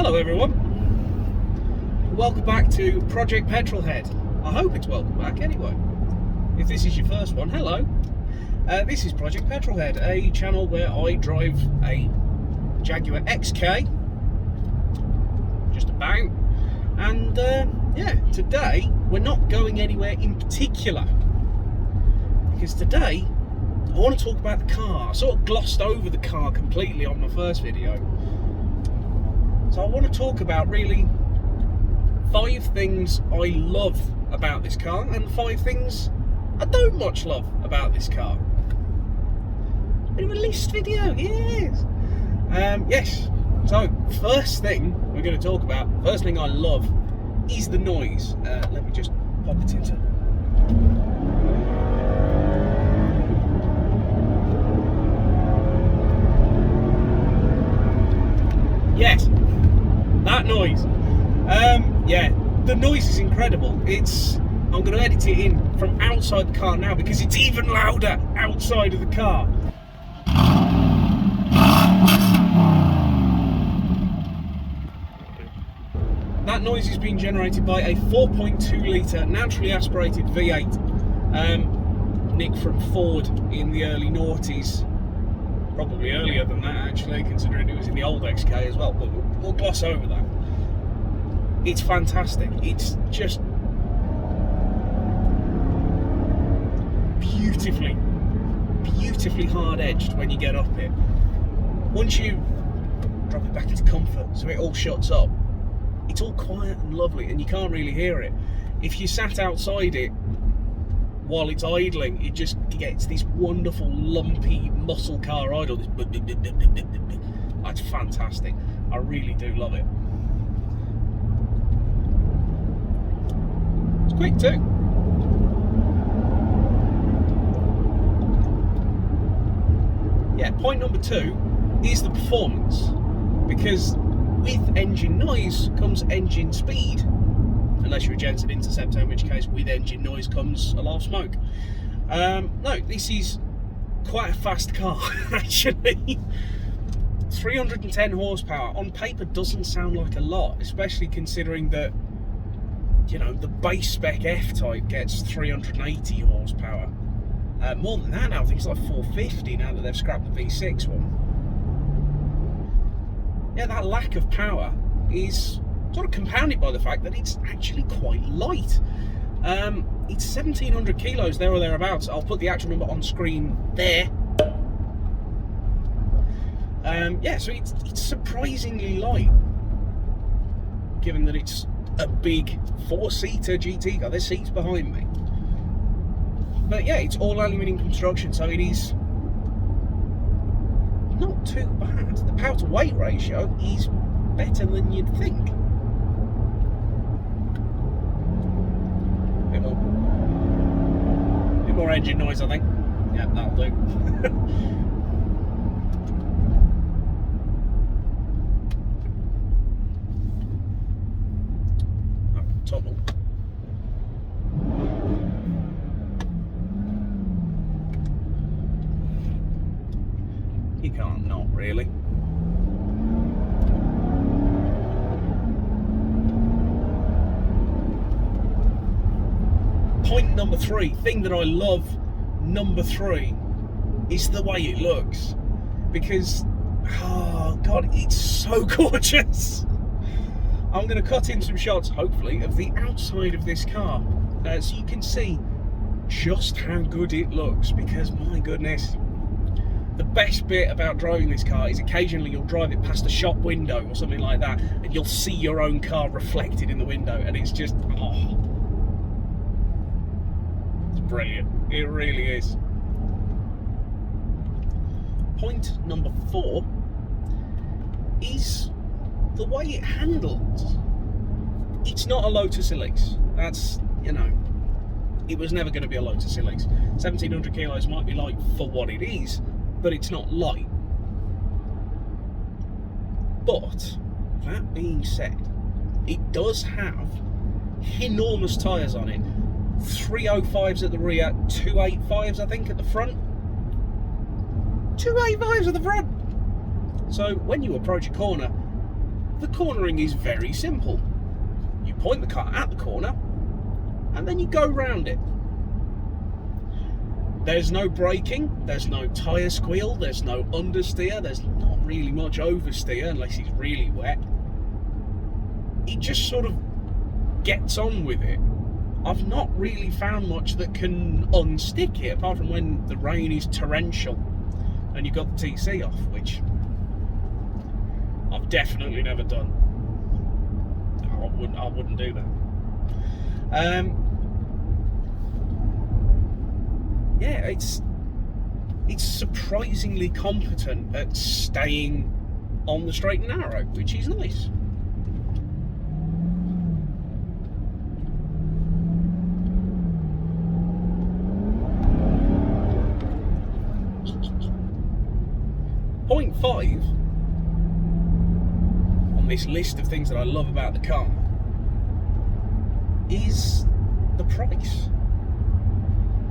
Hello everyone, welcome back to Project Petrolhead. I hope it's welcome back anyway. If this is your first one, hello. This is Project Petrolhead, a channel where I drive a Jaguar XK, just about, and yeah, today we're not going anywhere in particular, because today I want to talk about the car. I sort of glossed over the car completely on my first video. So I want to talk about really 5 things I love about this car and 5 things I don't much love about this car. Bit of a list video, yes. Yes. So first thing we're going to talk about, first thing I love is the noise. Let me just pop it into. Yes. That noise. Yeah, the noise is incredible. I'm going to edit it in from outside the car now because it's even louder outside of the car. That noise is being generated by a 4.2 litre naturally aspirated V8, nicked from Ford in the early noughties. Probably earlier than that, actually, considering it was in the old XK as well, but we'll gloss over that. It's fantastic. It's just beautifully hard-edged when you get up it. Once you drop it back into comfort, so it all shuts up, it's all quiet and lovely, and you can't really hear it. If you sat outside it while it's idling, it just gets this wonderful lumpy muscle car idle. That's fantastic. I really do love it. It's quick too. Yeah, point number 2 is the performance, because with engine noise comes engine speed. Unless you're a Jensen Interceptor, in which case with engine noise comes a lot of smoke. No, this is quite a fast car, actually. 310 horsepower. On paper doesn't sound like a lot, especially considering that, you know, the base spec F-Type gets 380 horsepower. More than that now, I think it's like 450 now that they've scrapped the V6 one. Yeah, that lack of power is sort of compounded by the fact that it's actually quite light. It's 1700 kilos there or thereabouts. I'll put the actual number on screen there. Yeah, so it's surprisingly light, given that it's a big 4-seater GT car. There's seats behind me. But yeah, it's all aluminium construction, so it is not too bad. The power to weight ratio is better than you'd think. Bit more engine noise, I think. Yeah, that'll do. Top one. You can't not really. Point number 3, thing that I love, number 3, is the way it looks. Because, oh God, it's so gorgeous. I'm going to cut in some shots, hopefully, of the outside of this car, so you can see just how good it looks, because my goodness. The best bit about driving this car is occasionally you'll drive it past a shop window or something like that, and you'll see your own car reflected in the window, and it's just, oh, it's brilliant. It really is. Point number 4 is the way it handles. It's not a Lotus Elise. That's, you know, it was never going to be a Lotus Elise. 1700 kilos might be light for what it is, but it's not light. But that being said, it does have enormous tyres on it. 305s at the rear, 285s I think at the front. 285s at the front! So when you approach a corner, the cornering is very simple. You point the car at the corner and then you go round it. There's no braking, there's no tyre squeal, there's no understeer, there's not really much oversteer unless it's really wet. It just sort of gets on with it. I've not really found much that can unstick it, apart from when the rain is torrential and you've got the TC off, which I've definitely never done. I wouldn't do that. Yeah, it's surprisingly competent at staying on the straight and narrow, which is nice. Point 5 on this list of things that I love about the car is the price.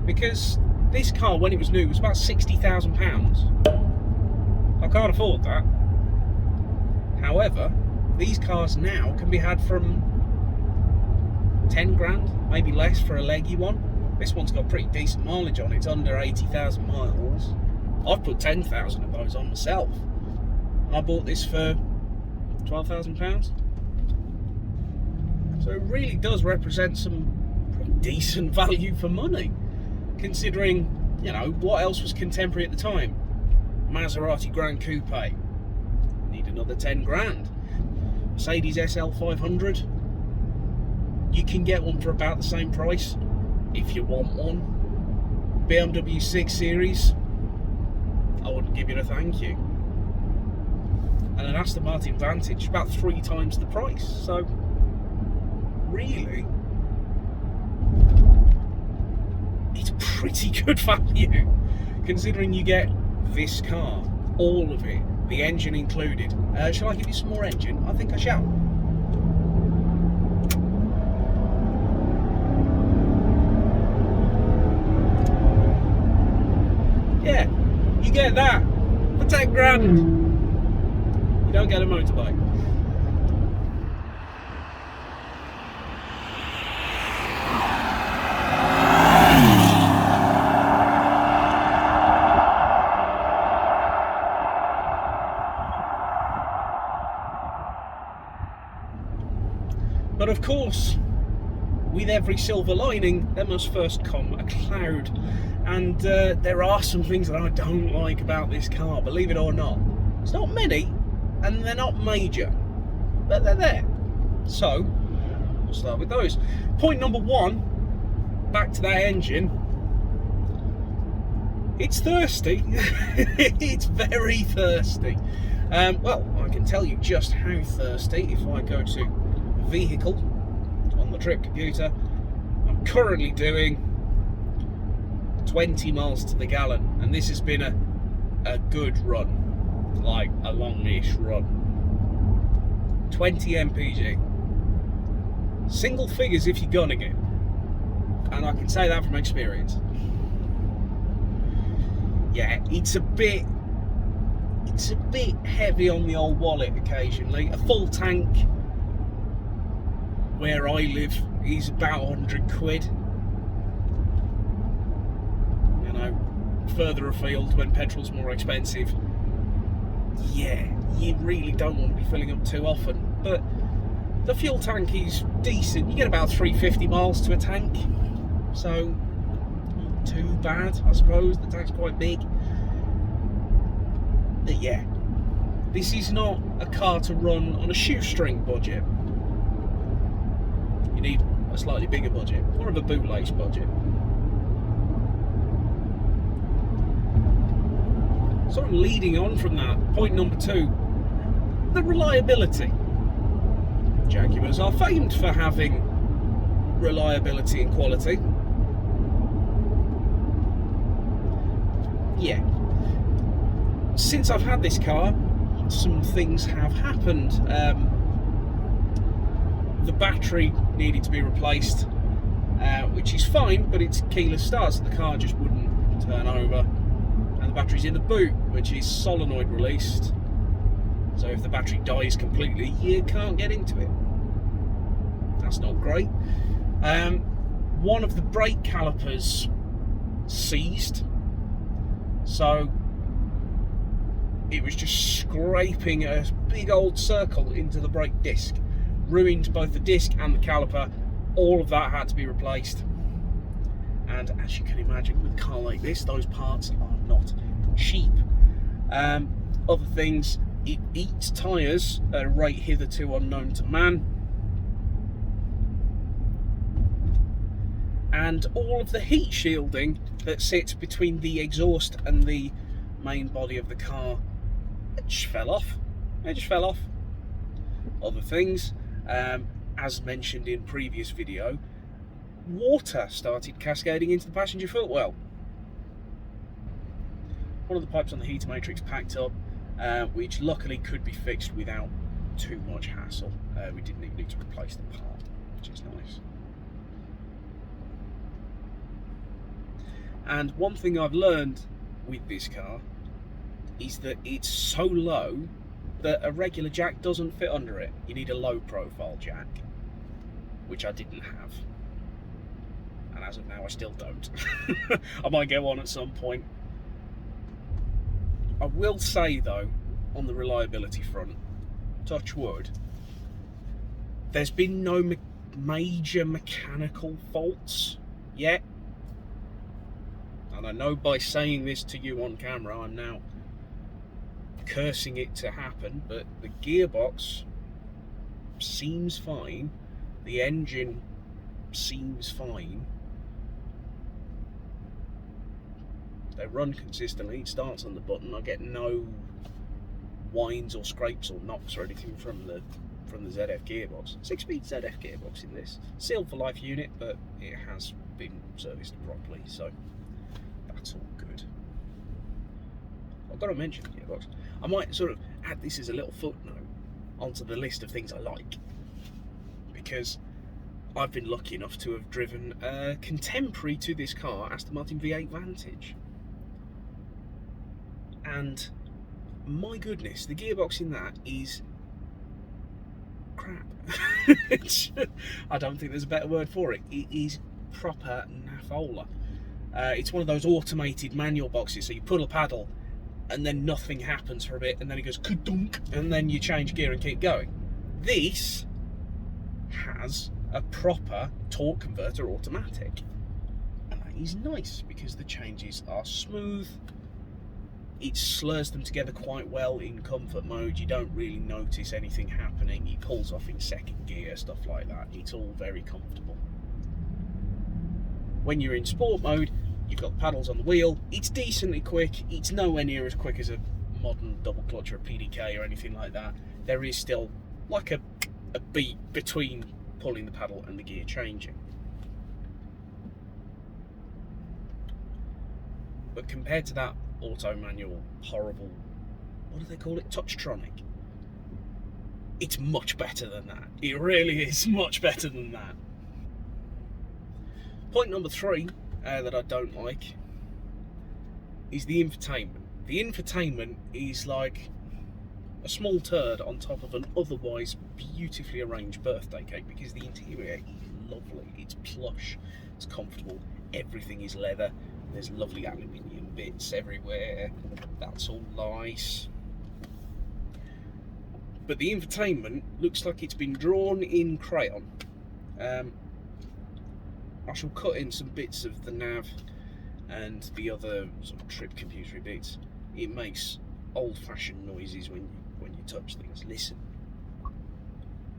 Because this car, when it was new, was about £60,000. I can't afford that. However, these cars now can be had from 10 grand, maybe less for a leggy one. This one's got pretty decent mileage on it. It's under 80,000 miles. I've put 10,000 of those on myself. And I bought this for £12,000. So it really does represent some pretty decent value for money, considering, you know, what else was contemporary at the time? Maserati Grand Coupe, need another 10 grand. Mercedes SL 500, you can get one for about the same price if you want one. BMW 6 Series, I wouldn't give it a thank you. And an Aston Martin Vantage, about 3 times the price. So really, it's pretty good value, considering you get this car, all of it, the engine included. Shall I give you some more engine? I think I shall. Yeah, you get that for 10 grand. You don't get a motorbike. But of course, with every silver lining, there must first come a cloud. And there are some things that I don't like about this car, believe it or not. It's not many, and they're not major, but they're there. So, we'll start with those. Point number 1, back to that engine. It's thirsty. It's very thirsty. Well, I can tell you just how thirsty if I go to vehicle on the trip computer. I'm currently doing 20 miles to the gallon, and this has been a good run, like a longish run. 20 mpg, single figures if you're gunning it, and I can say that from experience. Yeah, it's a bit heavy on the old wallet occasionally. A full tank where I live is about 100 quid. You know, further afield when petrol's more expensive, yeah, you really don't want to be filling up too often. But the fuel tank is decent. You get about 350 miles to a tank, so not too bad, I suppose. The tank's quite big. But yeah, this is not a car to run on a shoestring budget. You need a slightly bigger budget, more of a bootlace budget. Sort of leading on from that, point number 2, the reliability. Jaguars are famed for having reliability and quality. Yeah. Since I've had this car, some things have happened. The battery needed to be replaced, which is fine, but it's keyless start, so the car just wouldn't turn over. And the battery's in the boot, which is solenoid released. So if the battery dies completely, you can't get into it. That's not great. One of the brake calipers seized, so it was just scraping a big old circle into the brake disc, ruined both the disc and the caliper. All of that had to be replaced, and as you can imagine, with a car like this, those parts are not cheap. Other things, it eats tyres at a rate hitherto unknown to man, and all of the heat shielding that sits between the exhaust and the main body of the car, it just fell off. Other things, as mentioned in previous video, water started cascading into the passenger footwell. One of the pipes on the heater matrix packed up, which luckily could be fixed without too much hassle. We didn't even need to replace the part, which is nice. And one thing I've learned with this car is that it's so low that a regular jack doesn't fit under it. You need a low profile jack, which I didn't have. And as of now, I still don't. I might get one at some point. I will say though, on the reliability front, touch wood, there's been no major mechanical faults yet. And I know by saying this to you on camera, I'm now cursing it to happen, but the gearbox seems fine, the engine seems fine, they run consistently, it starts on the button, I get no whines or scrapes or knocks or anything from the ZF gearbox. 6-speed ZF gearbox in this, sealed for life unit, but it has been serviced properly, so that's all good. I've got to mention the gearbox. I might sort of add this as a little footnote onto the list of things I like, because I've been lucky enough to have driven a contemporary to this car, Aston Martin V8 Vantage, and my goodness, the gearbox in that is crap. I don't think there's a better word for it. It is proper nafola. It's one of those automated manual boxes, so you pull a paddle and then nothing happens for a bit, and then it goes ka-dunk, and then you change gear and keep going. This has a proper torque converter automatic, and that is nice because the changes are smooth. It slurs them together quite well in comfort mode. You don't really notice anything happening. It pulls off in second gear, stuff like that. It's all very comfortable. When you're in sport mode, you've got paddles on the wheel. It's decently quick. It's nowhere near as quick as a modern double clutch or a PDK or anything like that. There is still like a beat between pulling the paddle and the gear changing. But compared to that auto manual horrible, what do they call it, Touchtronic, it's much better than that. It really is much better than that. Point number 3 that I don't like is the infotainment. The infotainment is like a small turd on top of an otherwise beautifully arranged birthday cake, because the interior is lovely, it's plush, it's comfortable, everything is leather, there's lovely aluminium bits everywhere, that's all nice. But the infotainment looks like it's been drawn in crayon. I shall cut in some bits of the nav and the other sort of trip computery bits. It makes old-fashioned noises when you touch things. Listen.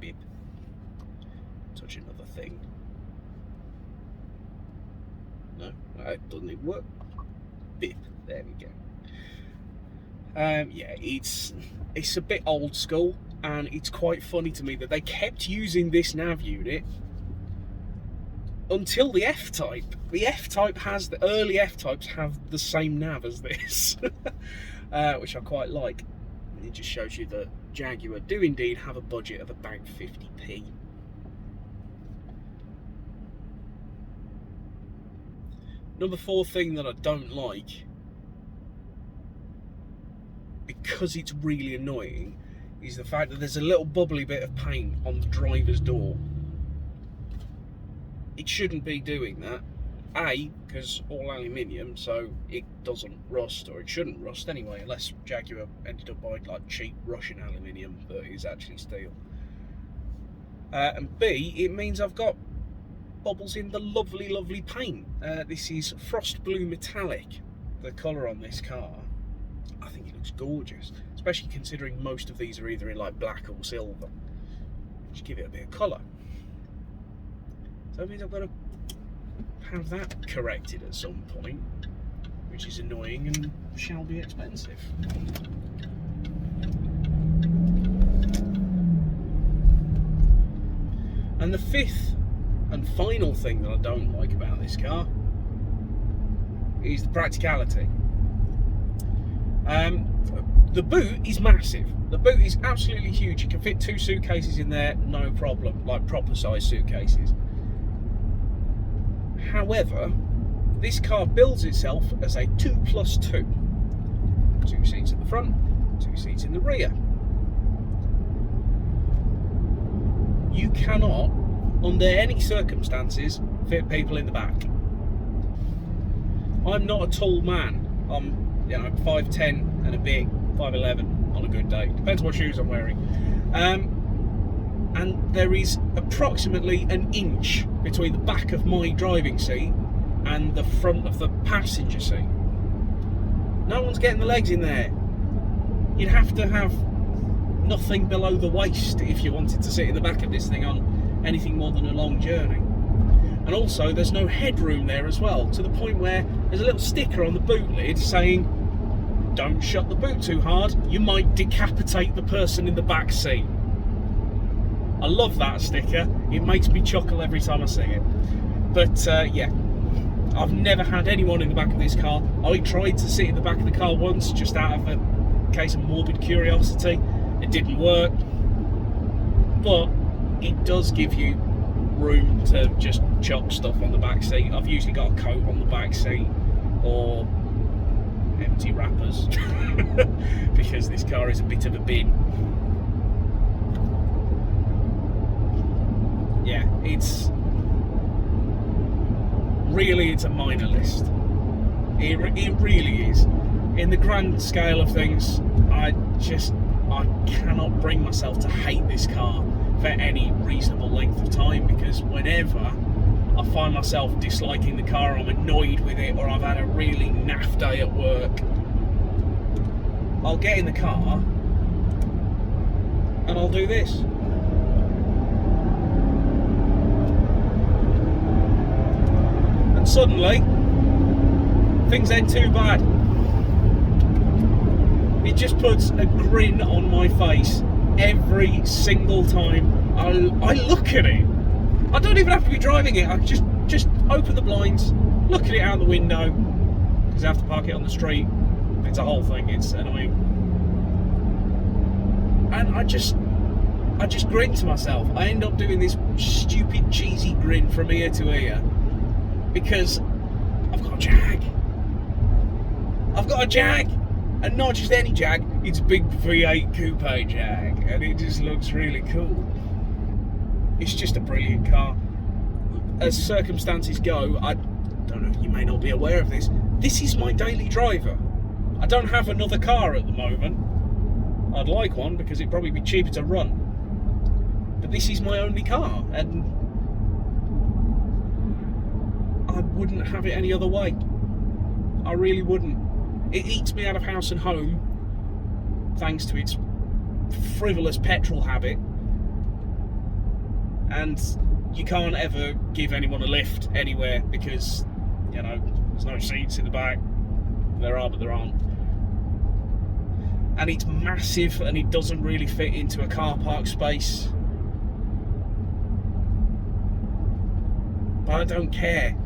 Bip. Touch another thing. No, it doesn't even work. Bip. There we go. Yeah, it's a bit old school, and it's quite funny to me that they kept using this nav unit until the F-Type. The F-Type has, the early F-Types have the same nav as this, which I quite like. It just shows you that Jaguar do indeed have a budget of about 50p. Number 4 thing that I don't like, because it's really annoying, is the fact that there's a little bubbly bit of paint on the driver's door. It shouldn't be doing that. A, because all aluminium, so it doesn't rust, or it shouldn't rust anyway, unless Jaguar ended up buying like cheap Russian aluminium that is actually steel. And B, it means I've got bubbles in the lovely, lovely paint. This is Frost Blue Metallic, the colour on this car. I think it looks gorgeous, especially considering most of these are either in like black or silver. Just give it a bit of colour. So it means I've got to have that corrected at some point, which is annoying and shall be expensive. And the fifth and final thing that I don't like about this car is the practicality. The boot is massive. The boot is absolutely huge. You can fit 2 suitcases in there, no problem, like proper size suitcases. However, this car builds itself as a 2+2. 2 seats at the front, 2 seats in the rear. You cannot, under any circumstances, fit people in the back. I'm not a tall man. I'm, 5'10" and a bit, 5'11" on a good day. Depends what shoes I'm wearing. And there is approximately an inch between the back of my driving seat and the front of the passenger seat. No one's getting the legs in there. You'd have to have nothing below the waist if you wanted to sit in the back of this thing on anything more than a long journey. And also there's no headroom there as well, to the point where there's a little sticker on the boot lid saying, don't shut the boot too hard, you might decapitate the person in the back seat. I love that sticker. It makes me chuckle every time I see it. But yeah, I've never had anyone in the back of this car. I tried to sit in the back of the car once, just out of a case of morbid curiosity. It didn't work. But it does give you room to just chuck stuff on the back seat. I've usually got a coat on the back seat or empty wrappers because this car is a bit of a bin. Yeah, it's a minor list. It really is. In the grand scale of things, I cannot bring myself to hate this car for any reasonable length of time, because whenever I find myself disliking the car, I'm annoyed with it, or I've had a really naff day at work, I'll get in the car and I'll do this. And suddenly, things ain't too bad. It just puts a grin on my face every single time I look at it. I don't even have to be driving it. I just open the blinds, look at it out the window, because I have to park it on the street. It's a whole thing. It's annoying. And I just grin to myself. I end up doing this stupid cheesy grin from ear to ear because I've got a Jag. I've got a Jag. And not just any Jag, it's a big V8 coupe Jag, and it just looks really cool. It's just a brilliant car. As circumstances go, I don't know, you may not be aware of this, this is my daily driver. I don't have another car at the moment. I'd like one because it'd probably be cheaper to run. But this is my only car, and I wouldn't have it any other way. I really wouldn't. It eats me out of house and home, thanks to its frivolous petrol habit, and you can't ever give anyone a lift anywhere because, there's no seats in the back. There are, but there aren't. And it's massive, and it doesn't really fit into a car park space. But I don't care,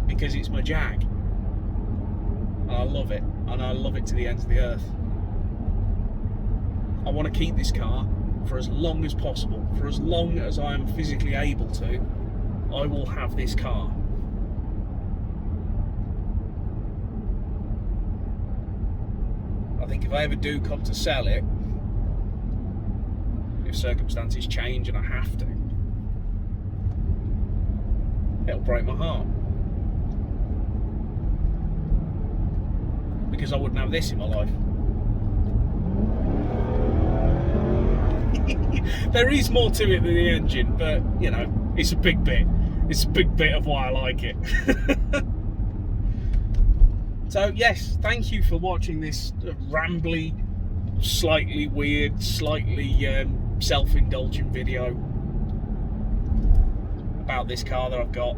because it's my Jag. And I love it, and I love it to the ends of the earth. I want to keep this car for as long as possible. For as long as I am physically able to, I will have this car. I think if I ever do come to sell it, if circumstances change and I have to, it'll break my heart. Because I wouldn't have this in my life. There is more to it than the engine, but you know, it's a big bit. It's a big bit of why I like it. So yes, thank you for watching this rambly, slightly weird, slightly self-indulgent video about this car that I've got.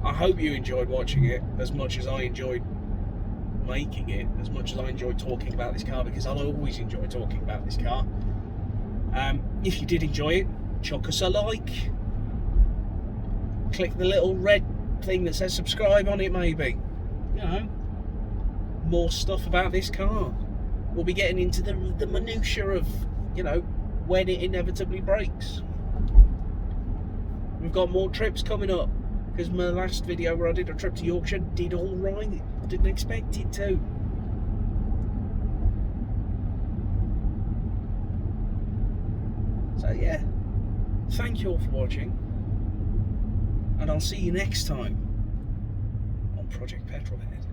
I hope you enjoyed watching it as much as I enjoyed making it, as much as I enjoyed talking about this car, because I'll always enjoy talking about this car. If you did enjoy it, chuck us a like. Click the little red thing that says subscribe on it, maybe. You know, more stuff about this car. We'll be getting into the minutiae of, you know, when it inevitably breaks. We've got more trips coming up, because my last video where I did a trip to Yorkshire did all right. Didn't expect it to. So yeah, thank you all for watching, and I'll see you next time on Project Petrolhead.